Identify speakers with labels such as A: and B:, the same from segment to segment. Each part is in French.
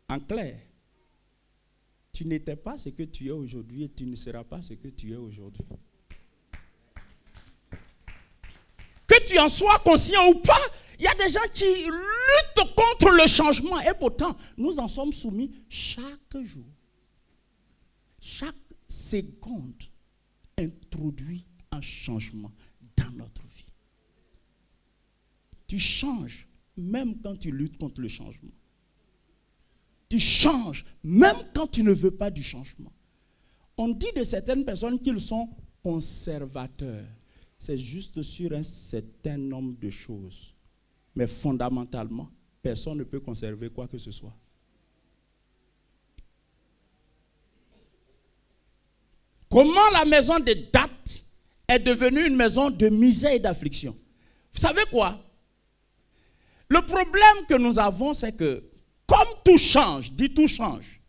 A: En clair, tu n'étais pas ce que tu es aujourd'hui et tu ne seras pas ce que tu es aujourd'hui. Que tu en sois conscient ou pas, il y a des gens qui luttent contre le changement. Et pourtant, nous en sommes soumis chaque jour. Chaque seconde introduit un changement dans notre vie. Tu changes même quand tu luttes contre le changement. Tu changes même quand tu ne veux pas du changement. On dit de certaines personnes qu'ils sont conservateurs. C'est juste sur un certain nombre de choses. Mais fondamentalement, personne ne peut conserver quoi que ce soit. Comment la maison de date est devenue une maison de misère et d'affliction? Vous savez quoi? Le problème que nous avons, c'est que comme tout change, dit tout change.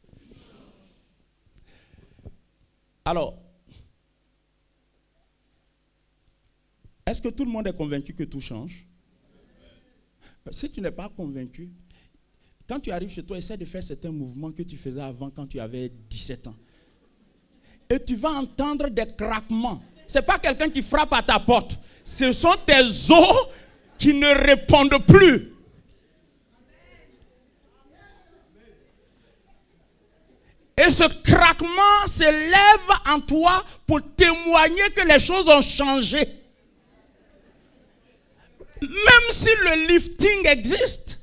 A: Alors, est-ce que tout le monde est convaincu que tout change? Si tu n'es pas convaincu, quand tu arrives chez toi, essaie de faire certains mouvements que tu faisais avant quand tu avais 17 ans. Et tu vas entendre des craquements. Ce n'est pas quelqu'un qui frappe à ta porte. Ce sont tes os qui ne répondent plus. Et ce craquement s'élève en toi pour témoigner que les choses ont changé. Même si le lifting existe,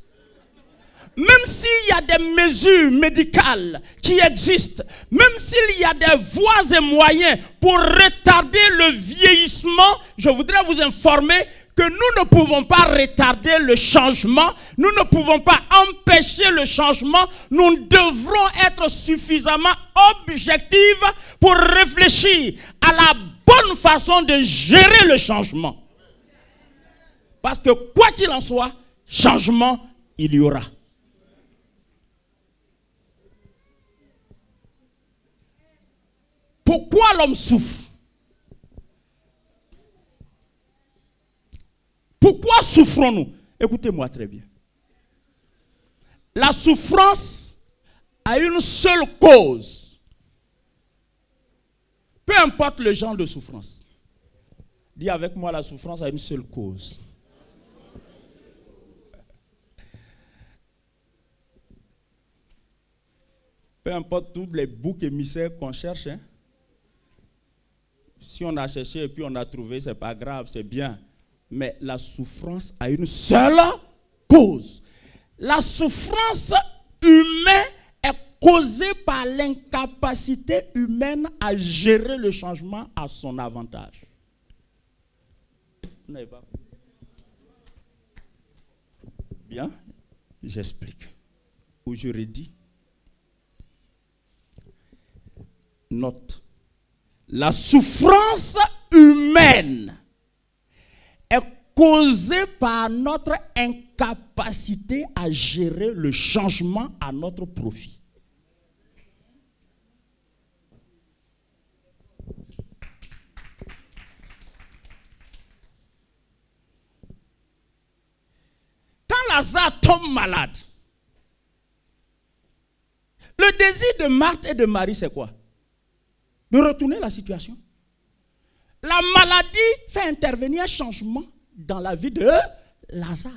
A: même s'il y a des mesures médicales qui existent, même s'il y a des voies et moyens pour retarder le vieillissement, je voudrais vous informer que nous ne pouvons pas retarder le changement, nous ne pouvons pas empêcher le changement, nous devrons être suffisamment objectifs pour réfléchir à la bonne façon de gérer le changement. Parce que quoi qu'il en soit, changement, il y aura. Pourquoi l'homme souffre? Pourquoi souffrons-nous? Écoutez-moi très bien. La souffrance a une seule cause. Peu importe le genre de souffrance. Dis avec moi, la souffrance a une seule cause. Peu importe tous les boucs émissaires qu'on cherche. Hein? Si on a cherché et puis on a trouvé, ce n'est pas grave, c'est bien. Mais la souffrance a une seule cause. La souffrance humaine est causée par l'incapacité humaine à gérer le changement à son avantage. Vous n'avez pas compris? Bien, j'explique. Ou je redis. Note. La souffrance humaine est causée par notre incapacité à gérer le changement à notre profit. Quand Lazare tombe malade, le désir de Marthe et de Marie, c'est quoi? De retourner la situation. La maladie fait intervenir un changement dans la vie de Lazare.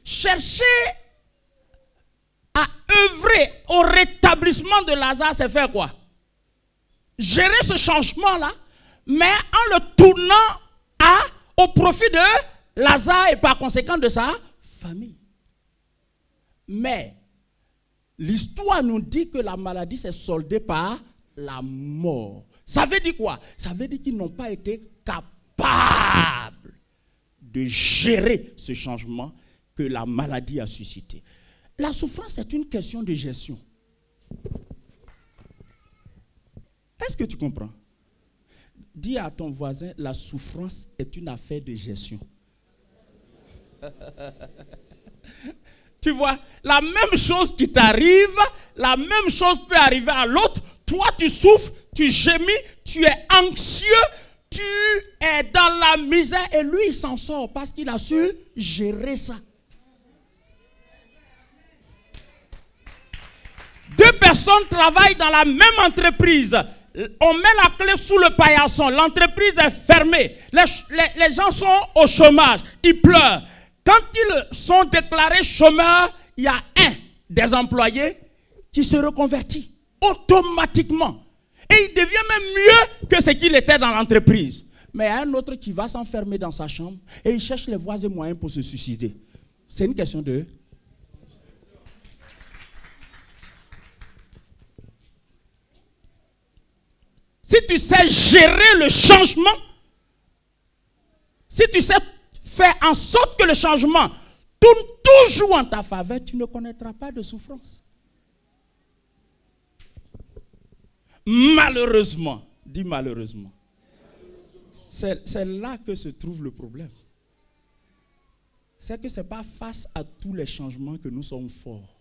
A: Chercher à œuvrer au rétablissement de Lazare, c'est faire quoi? Gérer ce changement-là, mais en le tournant au profit de Lazare et par conséquent de sa famille. Mais l'histoire nous dit que la maladie s'est soldée par la mort. Ça veut dire quoi? Ça veut dire qu'ils n'ont pas été capables de gérer ce changement que la maladie a suscité. La souffrance est une question de gestion. Est-ce que tu comprends? Dis à ton voisin, la souffrance est une affaire de gestion. Tu vois, la même chose qui t'arrive, la même chose peut arriver à l'autre. Toi, tu souffres, tu gémis, tu es anxieux, tu es dans la misère et lui, il s'en sort parce qu'il a su gérer ça. personnes travaillent dans la même entreprise. On met la clé sous le paillasson. L'entreprise est fermée. Les gens sont au chômage. Ils pleurent. Quand ils sont déclarés chômeurs, il y a un des employés qui se reconvertit automatiquement. Et il devient même mieux que ce qu'il était dans l'entreprise. Mais il y a un autre qui va s'enfermer dans sa chambre et il cherche les voies et moyens pour se suicider. C'est une question de... Si tu sais gérer le changement, si tu sais faire en sorte que le changement tourne toujours en ta faveur, tu ne connaîtras pas de souffrance. Malheureusement, dis malheureusement, c'est là que se trouve le problème. C'est que ce n'est pas face à tous les changements que nous sommes forts.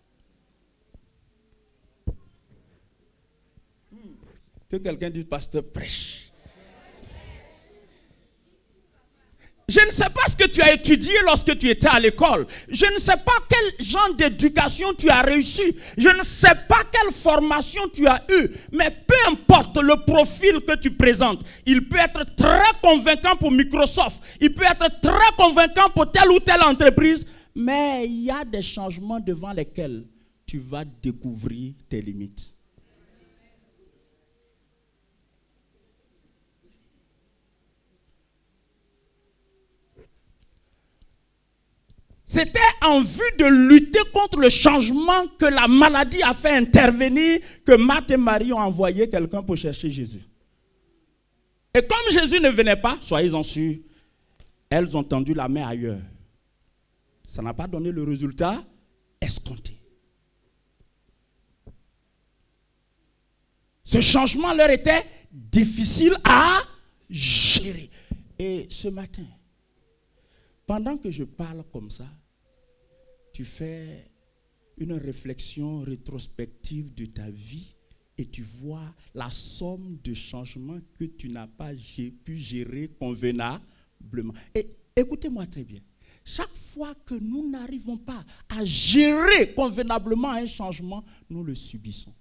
A: Que quelqu'un dise, pasteur, prêche. Je ne sais pas ce que tu as étudié lorsque tu étais à l'école. Je ne sais pas quel genre d'éducation tu as reçu. Je ne sais pas quelle formation tu as eue. Mais peu importe le profil que tu présentes, il peut être très convaincant pour Microsoft. Il peut être très convaincant pour telle ou telle entreprise. Mais il y a des changements devant lesquels tu vas découvrir tes limites. C'était en vue de lutter contre le changement que la maladie a fait intervenir que Marthe et Marie ont envoyé quelqu'un pour chercher Jésus. Et comme Jésus ne venait pas, soyez-en sûrs, elles ont tendu la main ailleurs. Ça n'a pas donné le résultat escompté. Ce changement leur était difficile à gérer. Et ce matin, pendant que je parle comme ça, tu fais une réflexion rétrospective de ta vie et tu vois la somme de changements que tu n'as pas pu gérer convenablement. Et écoutez-moi très bien. Chaque fois que nous n'arrivons pas à gérer convenablement un changement, nous le subissons.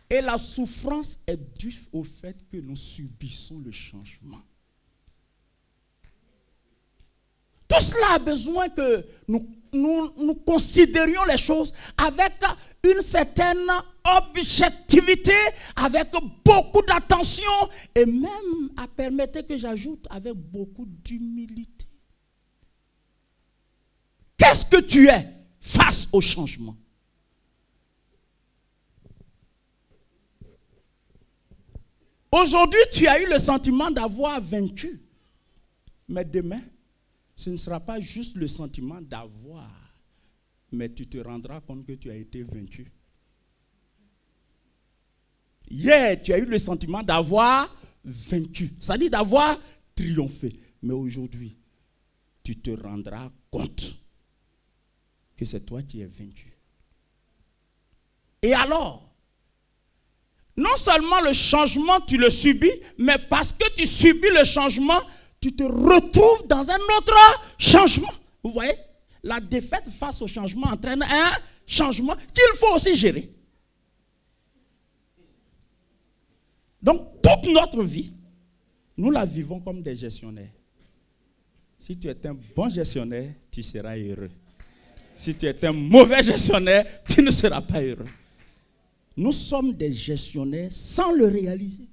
A: Et la souffrance est due au fait que nous subissons le changement. Tout cela a besoin que nous considérions les choses avec une certaine objectivité, avec beaucoup d'attention et même, permettez que j'ajoute, avec beaucoup d'humilité. Qu'est-ce que tu es face au changement? Aujourd'hui, tu as eu le sentiment d'avoir vaincu. Mais demain, ce ne sera pas juste le sentiment d'avoir, mais tu te rendras compte que tu as été vaincu. Hier, tu as eu le sentiment d'avoir vaincu, c'est-à-dire d'avoir triomphé. Mais aujourd'hui, tu te rendras compte que c'est toi qui es vaincu. Et alors, non seulement le changement, tu le subis, mais parce que tu subis le changement, tu te retrouves dans un autre changement. Vous voyez, la défaite face au changement entraîne un changement qu'il faut aussi gérer. Donc, toute notre vie, nous la vivons comme des gestionnaires. Si tu es un bon gestionnaire, tu seras heureux. Si tu es un mauvais gestionnaire, tu ne seras pas heureux. Nous sommes des gestionnaires sans le réaliser.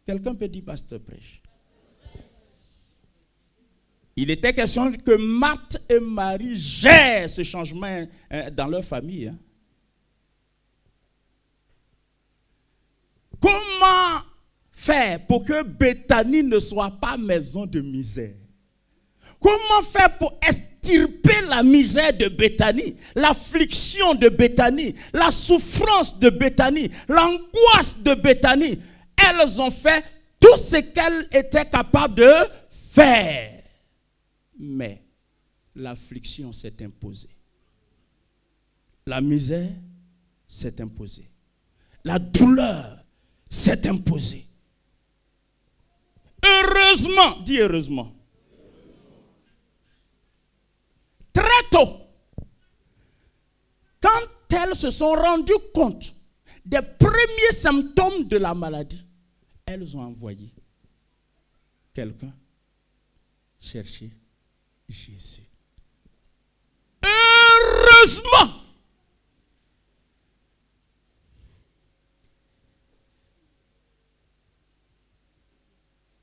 A: Quelqu'un peut dire, pasteur, prêche. Il était question que Marthe et Marie gèrent ce changement dans leur famille. Comment faire pour que Béthanie ne soit pas maison de misère? Comment faire pour extirper la misère de Béthanie, l'affliction de Béthanie, la souffrance de Béthanie, l'angoisse de Béthanie? Elles ont fait tout ce qu'elles étaient capables de faire. Mais l'affliction s'est imposée. La misère s'est imposée. La douleur s'est imposée. Heureusement, dis heureusement. se sont rendues compte des premiers symptômes de la maladie, elles ont envoyé quelqu'un chercher Jésus. Heureusement,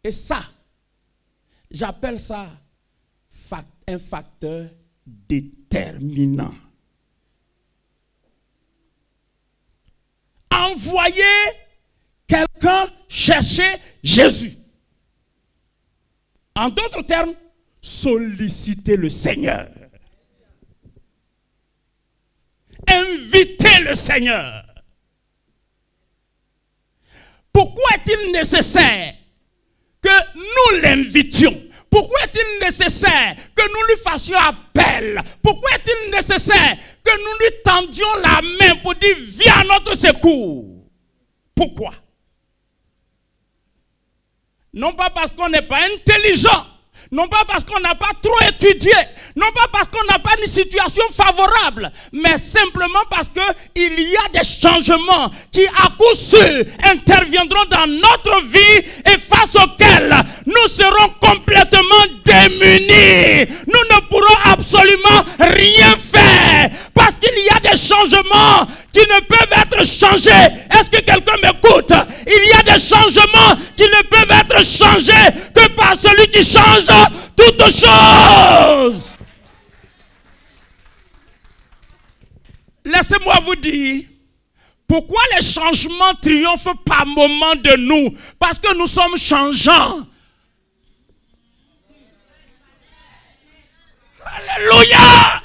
A: et ça, j'appelle ça un facteur déterminant. Envoyer quelqu'un chercher Jésus. En d'autres termes, solliciter le Seigneur. Inviter le Seigneur. Pourquoi est-il nécessaire que nous l'invitions? Pourquoi est-il nécessaire que nous lui fassions appel? Pourquoi est-il nécessaire que nous lui tendions la main pour dire viens à notre secours? Pourquoi? Non pas parce qu'on n'est pas intelligent, non pas parce qu'on n'a pas trop étudié, non pas parce qu'on n'a pas une situation favorable, mais simplement parce qu'il y a des changements qui à coup sûr interviendront dans notre vie et face auxquels nous serons complètement démunis. Nous ne pourrons absolument rien faire parce qu'il y a des changements qui ne peuvent être changés. Est-ce que quelqu'un m'écoute? Il y a des changements qui ne peuvent être changés que par celui qui change toutes choses. Laissez-moi vous dire pourquoi les changements triomphent par moment de nous. Parce que nous sommes changeants. Alléluia!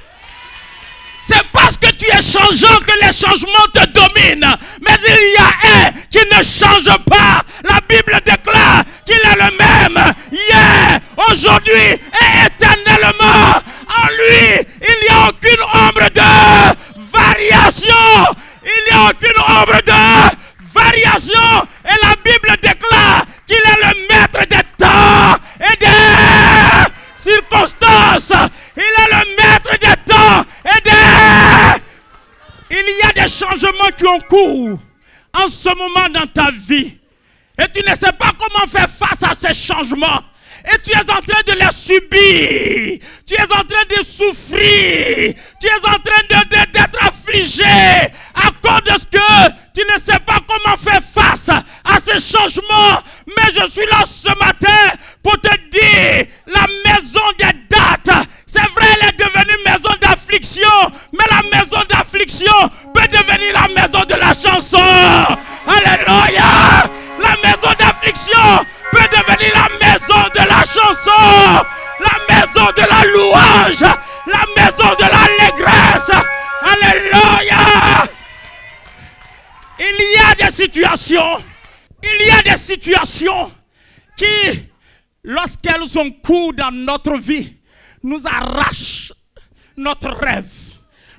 A: C'est parce que tu es changeant que les changements te dominent. Mais il y a un qui ne change pas. La Bible déclare qu'il est le même hier, aujourd'hui et éternellement. En lui, il n'y a aucune ombre de variation. Il n'y a aucune ombre de variation. Et la Bible déclare qu'il est le maître des temps et des circonstances. Il est le maître des temps et des... Il y a des changements qui ont cours en ce moment dans ta vie. Et tu ne sais pas comment faire face à ces changements. Et tu es en train de les subir. Tu es en train de souffrir. Tu es en train d'être affligé à cause de ce que tu ne sais pas comment faire face à ces changements. Mais je suis là ce matin pour te dire, la maison des dates, c'est vrai, elle est devenue maison d'affliction, mais la maison d'affliction peut devenir la maison de la chanson. Alléluia! La maison d'affliction peut devenir la maison de la chanson, la maison de la louange, la maison de l'allégresse. Alléluia! Il y a des situations qui, lorsqu'elles ont cours dans notre vie, nous arrachent notre rêve,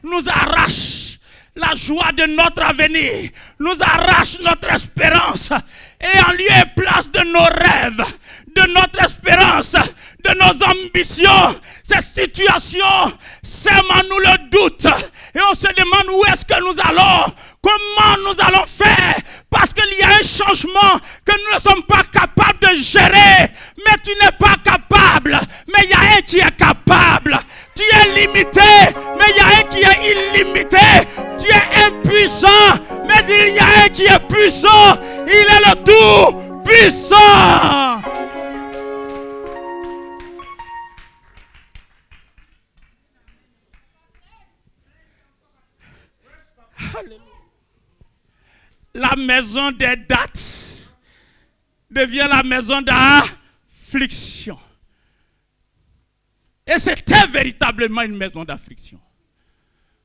A: nous arrachent la joie de notre avenir, nous arrachent notre espérance. Et en lieu et place de nos rêves, de notre espérance, de nos ambitions, ces situations sèment en nous le doute. Et on se demande où est-ce que nous allons, comment nous allons faire, parce qu'il y a un changement que nous ne sommes pas capables de gérer. Mais tu n'es pas capable, mais il y a un qui est capable. Tu es limité, mais il y a un qui est illimité. Tu es impuissant, mais il y a un qui est puissant. Il est le tout puissant. La maison des dates devient la maison d'affliction. Et c'était véritablement une maison d'affliction.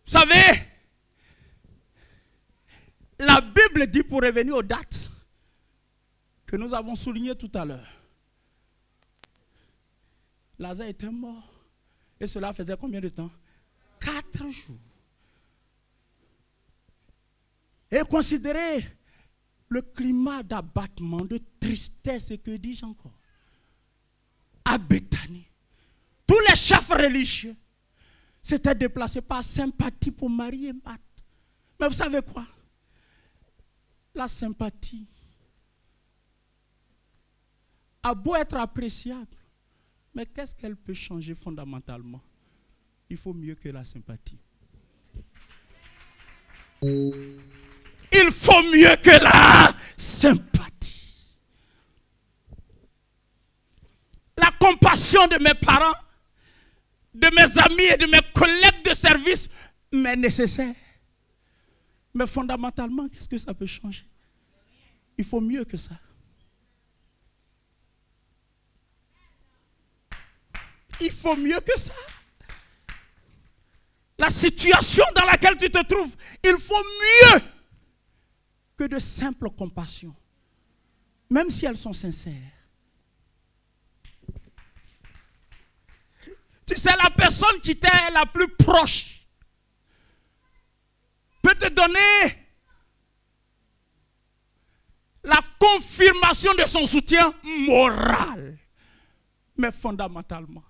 A: Vous savez, la Bible dit, pour revenir aux dates que nous avons soulignées tout à l'heure, Lazare était mort. Et cela faisait combien de temps? 4 jours. Et considérez le climat d'abattement, de tristesse, et que dis-je encore, à Béthanie. Tous les chefs religieux s'étaient déplacés par sympathie pour Marie et Marthe. Mais vous savez quoi? La sympathie a beau être appréciable, mais qu'est-ce qu'elle peut changer fondamentalement? Il faut mieux que la sympathie. Il faut mieux que la sympathie. La compassion de mes parents, de mes amis et de mes collègues de service m'est nécessaire. Mais fondamentalement, qu'est-ce que ça peut changer? Il faut mieux que ça. Il faut mieux que ça. La situation dans laquelle tu te trouves, il faut mieux que de simples compassions, même si elles sont sincères. Tu sais, la personne qui t'est la plus proche peut te donner la confirmation de son soutien moral. Mais fondamentalement,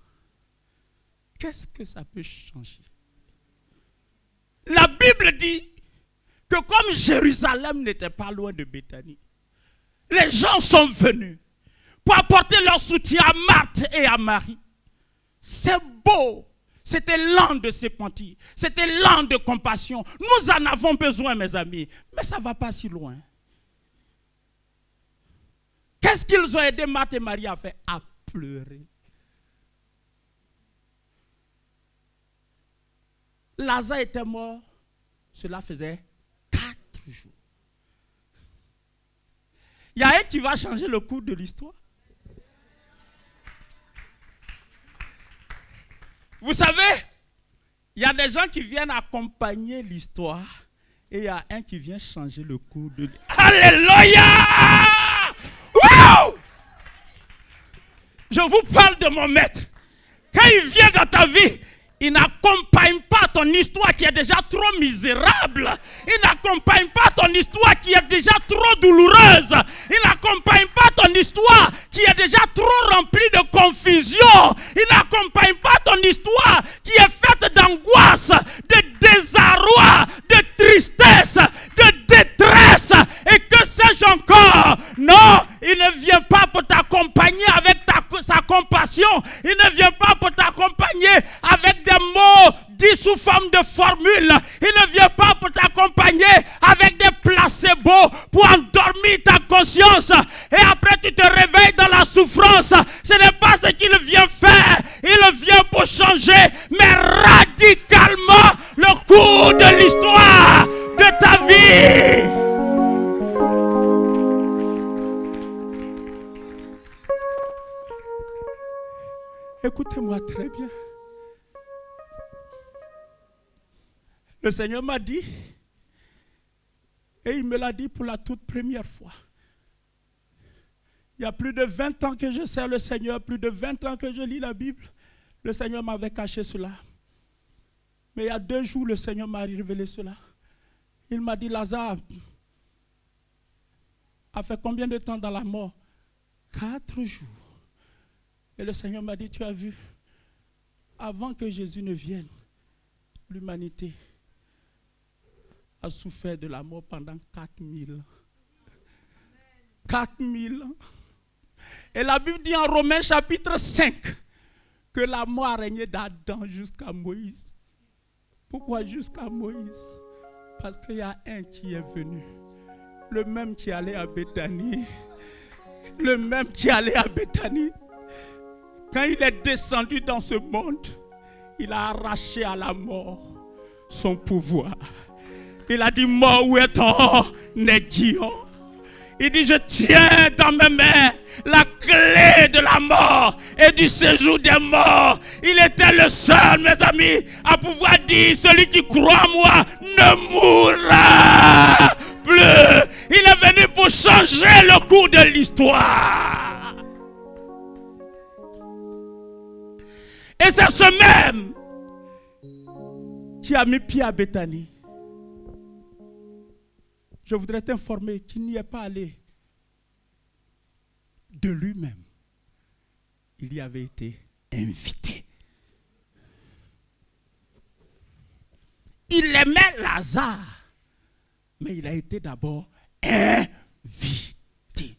A: qu'est-ce que ça peut changer? La Bible dit que comme Jérusalem n'était pas loin de Béthanie, les gens sont venus pour apporter leur soutien à Marthe et à Marie. C'est beau. C'était l'an de sympathie. C'était l'an de compassion. Nous en avons besoin, mes amis. Mais ça ne va pas si loin. Qu'est-ce qu'ils ont aidé Marthe et Marie à faire? À pleurer. Lazare était mort. Cela faisait 4 jours. Il y a un qui va changer le cours de l'histoire. Vous savez, il y a des gens qui viennent accompagner l'histoire et il y a un qui vient changer le cours de l'histoire. Alléluia! Wow! Je vous parle de mon maître. Quand il vient dans ta vie, il n'accompagne pas ton histoire qui est déjà trop misérable. Il n'accompagne pas ton histoire qui est déjà trop douloureuse. Il n'accompagne pas ton histoire qui est déjà trop remplie de confusion. Il n'accompagne pas ton histoire qui est faite d'angoisse, de désarroi, de tristesse, de détresse. Et que sais-je encore? Non, il ne vient pas pour t'accompagner avec sa compassion. Il ne vient pas pour t'accompagner avec des mots dits sous forme de formule. Il ne vient pas pour t'accompagner avec des placebos pour endormir ta conscience. Et après tu te réveilles dans la souffrance. Ce n'est pas ce qu'il vient faire. Il vient pour changer, mais radicalement, le cours de l'histoire de ta vie. Écoutez-moi très bien. Le Seigneur m'a dit, et il me l'a dit pour la toute première fois. Il y a plus de 20 ans que je sers le Seigneur, plus de 20 ans que je lis la Bible. Le Seigneur m'avait caché cela. Mais il y a 2 jours, le Seigneur m'a révélé cela. Il m'a dit, Lazare a fait combien de temps dans la mort? 4 jours. Et le Seigneur m'a dit, tu as vu, avant que Jésus ne vienne, l'humanité a souffert de la mort pendant 4000 ans. 4000 ans. Et la Bible dit en Romains chapitre 5 que la mort a régné d'Adam jusqu'à Moïse. Pourquoi jusqu'à Moïse? Parce qu'il y a un qui est venu. Le même qui allait à Béthanie. Le même qui allait à Béthanie. Quand il est descendu dans ce monde, il a arraché à la mort son pouvoir. Il a dit, mort, où est ton aiguillon? Il dit, je tiens dans mes mains la clé de la mort et du séjour des morts. Il était le seul, mes amis, à pouvoir dire, celui qui croit en moi ne mourra plus. Il est venu pour changer le cours de l'histoire. Et c'est ce même qui a mis pied à Béthanie. Je voudrais t'informer qu'il n'y est pas allé de lui-même. Il y avait été invité. Il aimait Lazare. Mais il a été d'abord invité.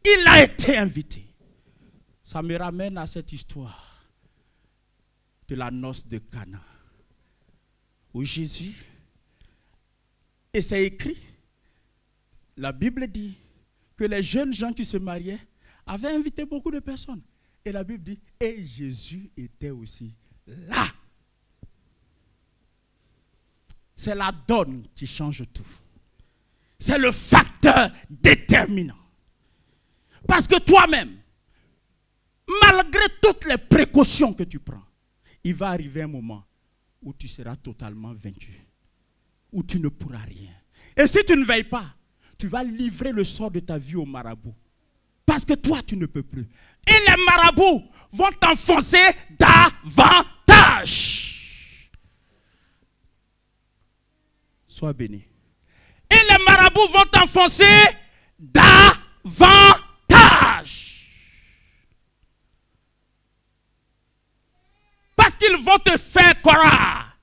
A: Il a été invité. Ça me ramène à cette histoire de la noce de Cana, où Jésus, et c'est écrit, la Bible dit que les jeunes gens qui se mariaient avaient invité beaucoup de personnes. Et la Bible dit, et Jésus était aussi là. C'est la donne qui change tout. C'est le facteur déterminant. Parce que toi-même, malgré toutes les précautions que tu prends, il va arriver un moment où tu seras totalement vaincu, où tu ne pourras rien. Et si tu ne veilles pas, tu vas livrer le sort de ta vie aux marabouts. Parce que toi, tu ne peux plus. Et les marabouts vont t'enfoncer davantage. Sois béni. Et les marabouts vont t'enfoncer davantage. Parce qu'ils vont te faire croire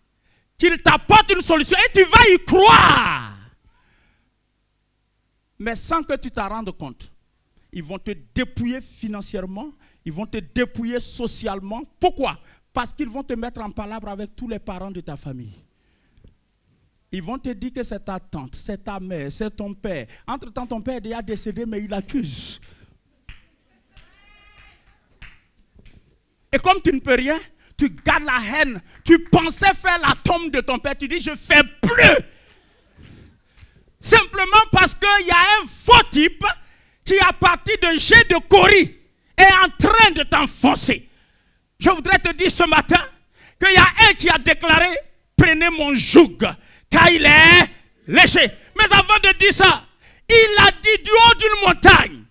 A: qu'ils t'apportent une solution et tu vas y croire. Mais sans que tu t'en rendes compte, ils vont te dépouiller financièrement, ils vont te dépouiller socialement. Pourquoi? Parce qu'ils vont te mettre en palabre avec tous les parents de ta famille. Ils vont te dire que c'est ta tante, c'est ta mère, c'est ton père. Entre-temps, ton père est déjà décédé, mais il accuse. Et comme tu ne peux rien, tu gardes la haine. Tu pensais faire la tombe de ton père, tu dis je ne fais plus. Simplement parce qu'il y a un faux type qui, à partir d'un jet de Cori, est en train de t'enfoncer. Je voudrais te dire ce matin qu'il y a un qui a déclaré prenez mon joug, car il est léger. Mais avant de dire ça, il a dit du haut d'une montagne,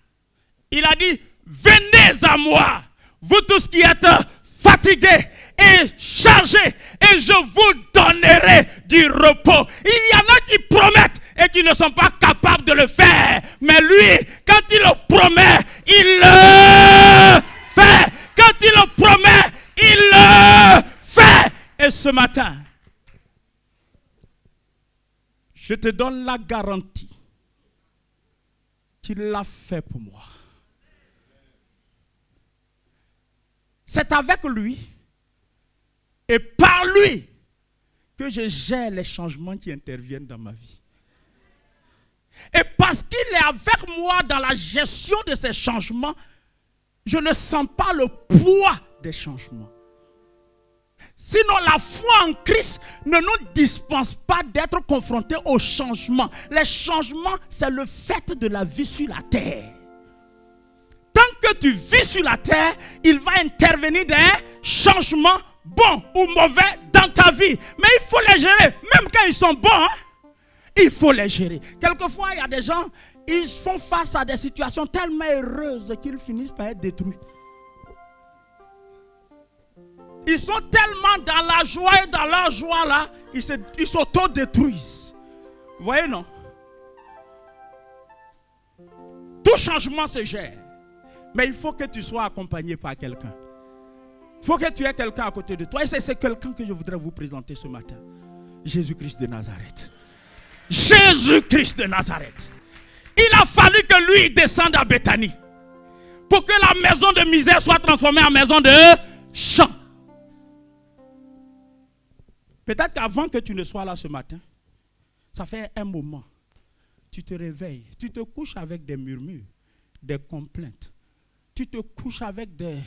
A: il a dit venez à moi, vous tous qui êtes fatigués et chargés, et je vous donnerai du repos. Il y en a qui promettent et qui ne sont pas capables de le faire. Mais lui, quand il le promet, il le fait. Quand il le promet, il le fait. Et ce matin, je te donne la garantie qu'il l'a fait pour moi. C'est avec lui et par lui que je gère les changements qui interviennent dans ma vie. Et parce qu'il est avec moi dans la gestion de ces changements, je ne sens pas le poids des changements. Sinon, la foi en Christ ne nous dispense pas d'être confrontés aux changements. Les changements, c'est le fait de la vie sur la terre. Tant que tu vis sur la terre, il va intervenir des changements bons ou mauvais dans ta vie. Mais il faut les gérer, même quand ils sont bons. Il faut les gérer. Quelquefois, il y a des gens, ils font face à des situations tellement heureuses qu'ils finissent par être détruits. Ils sont tellement dans la joie et dans leur joie là, ils s'auto-détruisent. Vous voyez, non? Tout changement se gère. Mais il faut que tu sois accompagné par quelqu'un. Il faut que tu aies quelqu'un à côté de toi. Et c'est quelqu'un que je voudrais vous présenter ce matin. Jésus-Christ de Nazareth. Jésus-Christ de Nazareth. Il a fallu que lui descende à Béthanie pour que la maison de misère soit transformée en maison de chant. Peut-être qu'avant que tu ne sois là ce matin, ça fait un moment, tu te réveilles, tu te couches avec des murmures, des complaintes, tu te couches avec des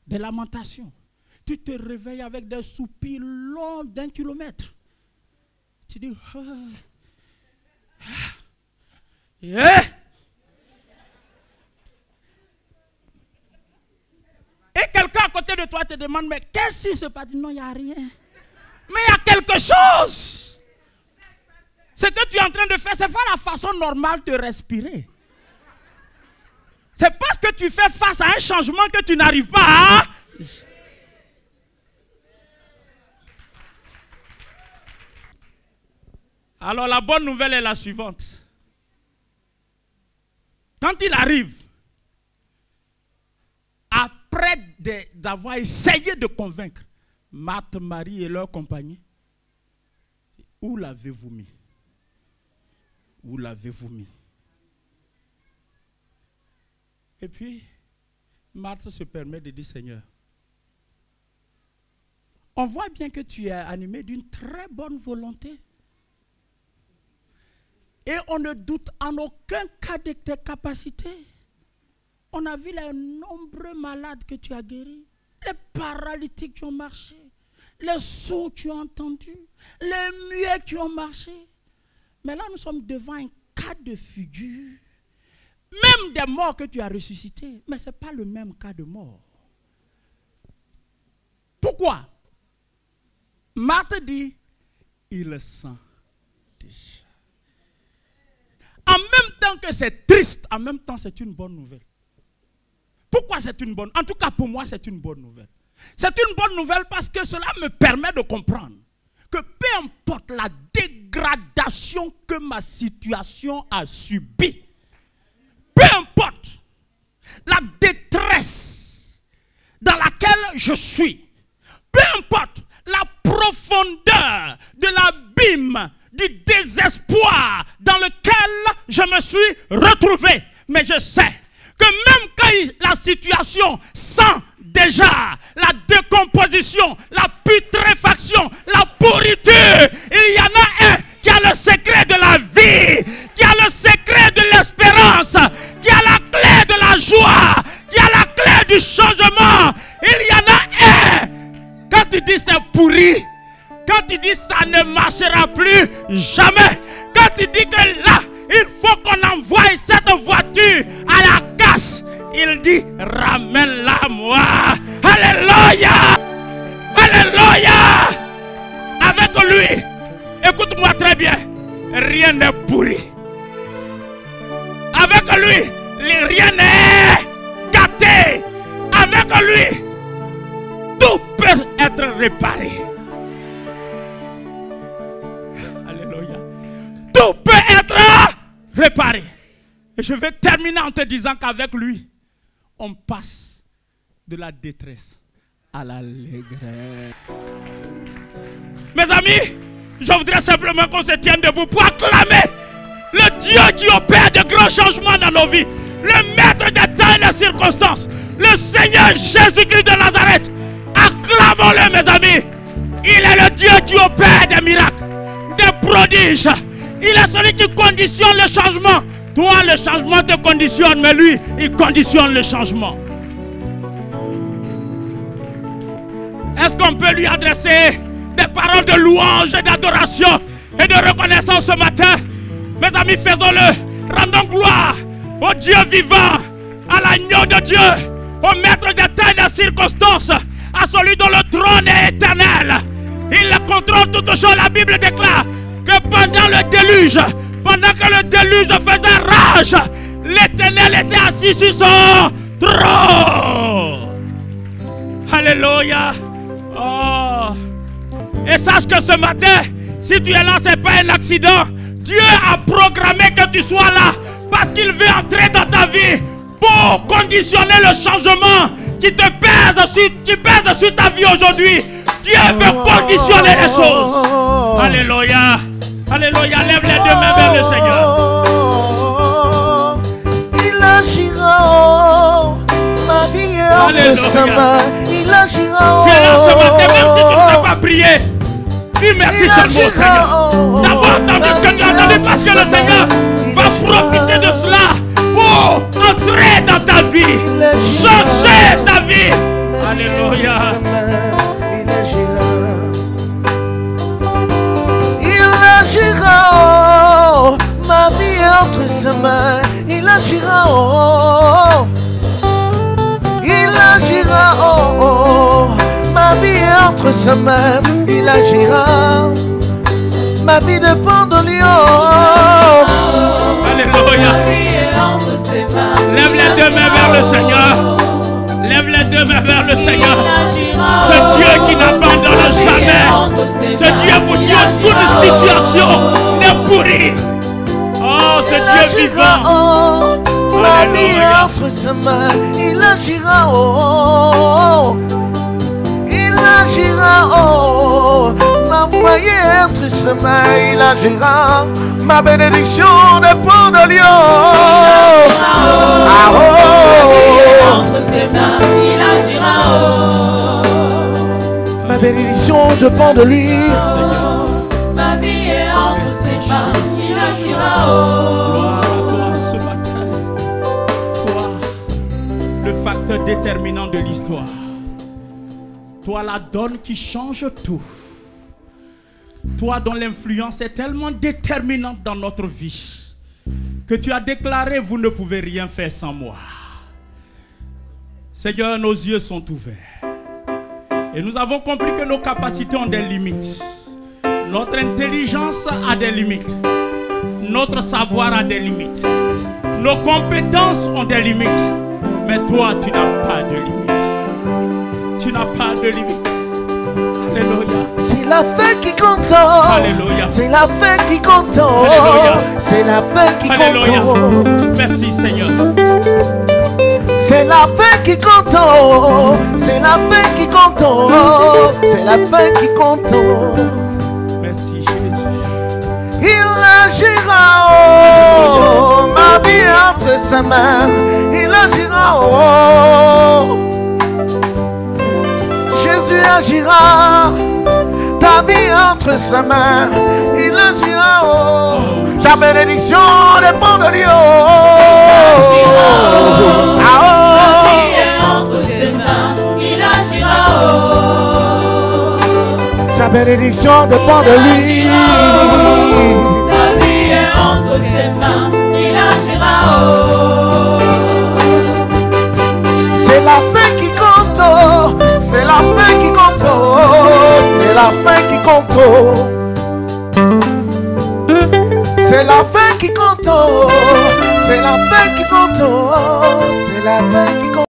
A: lamentations, tu te réveilles avec des soupirs longs d'1 kilomètre. Tu dis, yeah. Et quelqu'un à côté de toi te demande, mais qu'est-ce qui se passe? Non, il n'y a rien. Mais il y a quelque chose. Ce que tu es en train de faire, ce n'est pas la façon normale de respirer. C'est parce que tu fais face à un changement que tu n'arrives pas à... Alors la bonne nouvelle est la suivante. Quand il arrive, après d'avoir essayé de convaincre Marthe, Marie et leur compagnie. Où l'avez-vous mis? Où l'avez-vous mis? Et puis, Marthe se permet de dire, Seigneur, on voit bien que tu es animé d'une très bonne volonté. Et on ne doute en aucun cas de tes capacités. On a vu les nombreux malades que tu as guéris, les paralytiques qui ont marché, les sourds qui ont entendu, les muets qui ont marché. Mais là, nous sommes devant un cas de figure. Même des morts que tu as ressuscités, mais ce n'est pas le même cas de mort. Pourquoi? Marthe dit, il sent déjà. En même temps que c'est triste, en même temps c'est une bonne nouvelle. Pourquoi c'est une bonne? En tout cas pour moi c'est une bonne nouvelle. C'est une bonne nouvelle parce que cela me permet de comprendre que peu importe la dégradation que ma situation a subie, peu importe la détresse dans laquelle je suis, peu importe la profondeur de l'abîme, du désespoir dans lequel je me suis retrouvé. Mais je sais que même quand la situation sent déjà la décomposition, la putréfaction, la pourriture, il y en a un qui a le secret de la vie, qui a le secret de l'espérance, qui a la clé de la joie, qui a la clé du changement. Il y en a un. Quand tu dis c'est pourri, quand tu dis ça ne marchera plus jamais, quand tu dis que là, il faut qu'on envoie cette voiture à la casse, il dit ramène-la moi. Alléluia. Alléluia. Avec lui, écoute-moi très bien, rien n'est pourri. Avec lui, rien n'est gâté. Avec lui, tout peut être réparé. Alléluia. Tout peut être réparé. Et je vais terminer en te disant qu'avec lui, on passe de la détresse à l'allégresse. Mes amis, je voudrais simplement qu'on se tienne debout pour acclamer le Dieu qui opère de grands changements dans nos vies, le maître des temps et des circonstances, le Seigneur Jésus-Christ de Nazareth. Acclamons-le, mes amis. Il est le Dieu qui opère des miracles, des prodiges. Il est celui qui conditionne le changement. Toi, le changement te conditionne, mais lui, il conditionne le changement. Est-ce qu'on peut lui adresser des paroles de louange et d'adoration et de reconnaissance ce matin? Mes amis, faisons-le. Rendons gloire au Dieu vivant, à l'agneau de Dieu, au maître des temps et des circonstances, à celui dont le trône est éternel. Il contrôle toutes choses. La Bible déclare que pendant le déluge, pendant que le déluge faisait rage, l'Éternel était assis sur son trône. Alléluia. Oh. Et sache que ce matin, si tu es là, ce n'est pas un accident. Dieu a programmé que tu sois là parce qu'il veut entrer dans ta vie pour conditionner le changement qui te pèse sur ta vie aujourd'hui. Dieu veut conditionner les choses. Alléluia. Alléluia. Lève les deux mains vers le Seigneur.
B: Il agira, ma vie est entre sa main. Il agira.
A: Tu es là ce matin, même si tu ne sais pas prier. Dis merci seulement au Seigneur d'avoir entendu ce que tu as entendu, parce que le Seigneur va profiter de cela pour entrer dans ta vie, changer ta vie. Alléluia.
B: Il agira, oh, ma vie est entre sa main. Il agira, oh, il agira, oh, oh, ma vie est entre sa main. Il agira, ma vie dépend de lui.
A: Alléluia. Lève les deux mains vers le Seigneur. Lève les deux mains vers le Seigneur. Ce Dieu qui n'abandonne jamais. Ce Dieu pour qui aucune situation n'est pourrie. Oh, ce Dieu vivant.
B: Ma vie est entre ses mains, il agira, oh. Il agira, oh. Ma foyer est entre ses mains, il agira. Ma bénédiction dépend de lui, oh. Ah, oh.
C: Entre ses mains, il agira, oh.
B: Ma bénédiction dépend de lui.
C: Ma vie est entre ses mains, il agira, oh.
A: Gloire à toi ce matin. Toi, le facteur déterminant de l'histoire. Toi, la donne qui change tout. Toi dont l'influence est tellement déterminante dans notre vie que tu as déclaré, vous ne pouvez rien faire sans moi. Seigneur, nos yeux sont ouverts. Et nous avons compris que nos capacités ont des limites. Notre intelligence a des limites. Notre savoir a des limites. Nos compétences ont des limites. Mais toi, tu n'as pas de limites. Tu n'as pas de limites. Alléluia.
B: C'est la fin qui compte.
A: Alléluia.
B: C'est la fin qui compte.
A: Alléluia.
B: C'est la fin qui
A: Alléluia.
B: compte.
A: Merci Seigneur.
B: C'est la fin qui compte. C'est la fin qui compte. C'est la fin qui compte.
A: Merci Jésus.
B: Il agira, oh. Ma vie entre ses mains. Il agira, oh. Jésus agira. Ta vie entre ses mains, il agira, oh. Ta bénédiction dépend de Dieu, oh. Ah, oh.
C: Ma vie est entre ses mains, il agira, oh.
B: Ta bénédiction dépend de lui.
C: Ta vie est entre ses mains, il agira, oh.
B: C'est la fin qui compte, oh. C'est la fin qui compte, oh. C'est la fin qui compte, oh. C'est la fin qui compte, oh. C'est la fin qui compte, oh. C'est la fin qui compte.